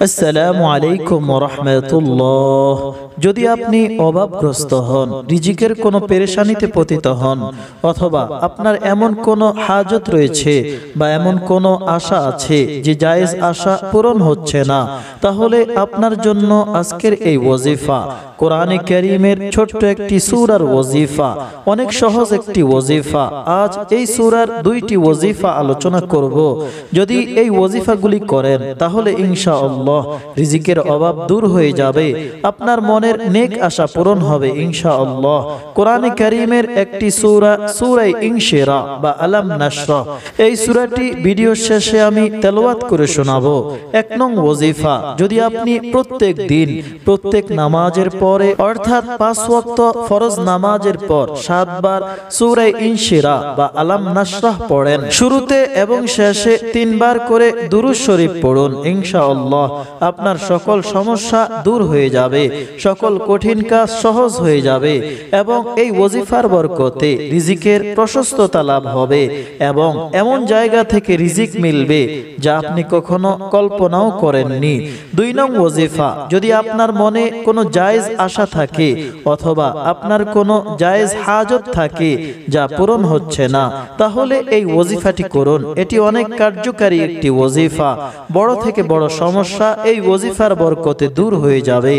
আসসালামু আলাইকুম ওয়া রাহমাতুল্লাহ। যদি আপনি অভাবগ্রস্ত হন, রিজিকের কোনো পেরেশানিতে পতিত হন, অথবা আপনার এমন কোনো হাজত রয়েছে বা এমন কোনো আশা আছে যে জায়েজ আশা পূরণ হচ্ছে না, তাহলে আপনার জন্য আজকের এই ওয়াজিফা, কোরআনে কারীমের ছোট্ট একটি সূরার ওয়াজিফা, অনেক সহজ একটি ওয়াজিফা। আজ এই সূরার দুইটি ওয়াজিফা আলোচনা করব। যদি এই ওয়াজিফাগুলি করেন তাহলে ইনশাআল্লাহ রিজিকের অভাব দূর হয়ে যাবে, আপনার মনের নেক আশা পূরণ হবে ইনশাআল্লাহ। কোরআনে কারীমের একটি সূরা, সূরা ইনশিরা বা আলাম নাশরাহ, এই সূরাটি ভিডিও শেষে আমি তেলাওয়াত করে শোনাবো। ১ নং ওয়াজিফা, যদি আপনি প্রত্যেক দিন প্রত্যেক নামাজের পরে অর্থাৎ ৫ ওয়াক্ত ফরজ নামাজের পর ৭ বার সূরা ইনশিরা বা আলাম নাশরাহ পড়েন, শুরুতে এবং শেষে ৩ বার করে দুরূদ শরীফ পড়ুন, ইনশাআল্লাহ আপনার সকল সমস্যা দূর হয়ে যাবে, সকল কঠিন কাজ সহজ হয়ে যাবে এবং এই ওয়াজিফার বরকতে রিজিকের প্রশস্ততা লাভ হবে এবং এমন জায়গা থেকে রিজিক মিলবে যা আপনি কখনো কল্পনাও করেননি। ২ নং ওয়াজিফা, যদি আপনার মনে কোনো জায়েজ আশা থাকে অথবা আপনার কোনো জায়েজ হাজত থাকে যা পূরণ হচ্ছে না, তাহলে এই ওয়াজিফাটি করুন। এটি অনেক কার্যকারী একটি ওয়াজিফা। বড় থেকে বড় সমস্যা এই ওয়াজিফার বরকতে দূর হয়ে যাবে,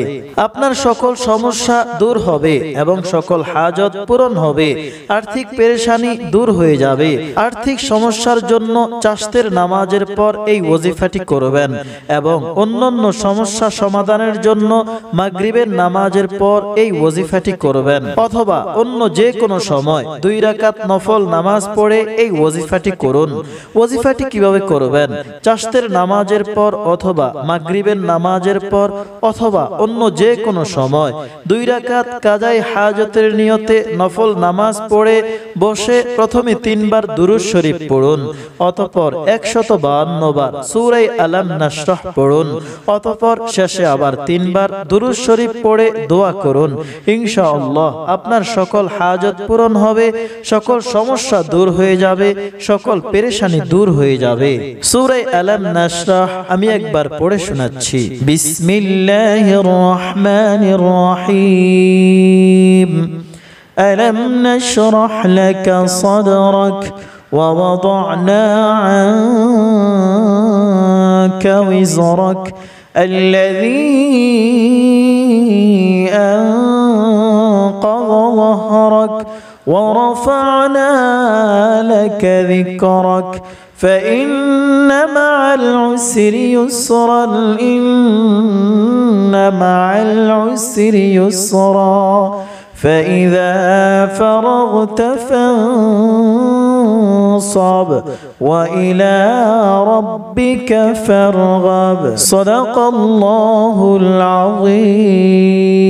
আপনার সকল সমস্যা দূর হবে এবং সকল হাজত পূরণ হবে, আর্থিক পেরেশানি দূর হয়ে যাবে। আর্থিক সমস্যার জন্য চাশতের নামাজের পর এই ওয়াজিফাটি করবেন এবং অন্যান্য সমস্যা সমাধানের জন্য মাগরিবের নামাজের পর এই ওয়াজিফাটি করবেন, অথবা অন্য যে কোনো সময় ২ রাকাত নফল নামাজ পড়ে এই ওয়াজিফাটি করুন। ওয়াজিফাটি কিভাবে করবেন? চাশতের নামাজের পর অথবা মাগরিবের নামাজের পর অথবা অন্য যে কোনো সময় ২ রাকাত কাজায়ে হাজতের নিয়তে নফল নামাজ পড়ে বসে প্রথমে ৩ বার দুরূদ শরীফ পড়ুন, অতঃপর ১৫২ বার সূরা আলাম নাশরাহ পড়ুন, অতঃপর শেষে আবার ৩ বার দুরূদ শরীফ পড়ে দোয়া করুন। ইনশাআল্লাহ আপনার সকল হাজত পূরণ হবে, সকল সমস্যা দূর হয়ে যাবে, সকল পেরেশানি দূর হয়ে যাবে। সূরা আলাম নাশরাহ আমি একবার পড়ে শোনাচ্ছি। বিসমিল্লাহির রহমানির রহিম। ألم نشرح لك صدرك ووضعنا عنك وزرك الذي أنقض ظهرك ورفعنا لك ذكرك فإن مع العسر يسرا إن مع العسر يسرا فإذا فرغت فانصب وإلى ربك فارغب صدق الله العظيم।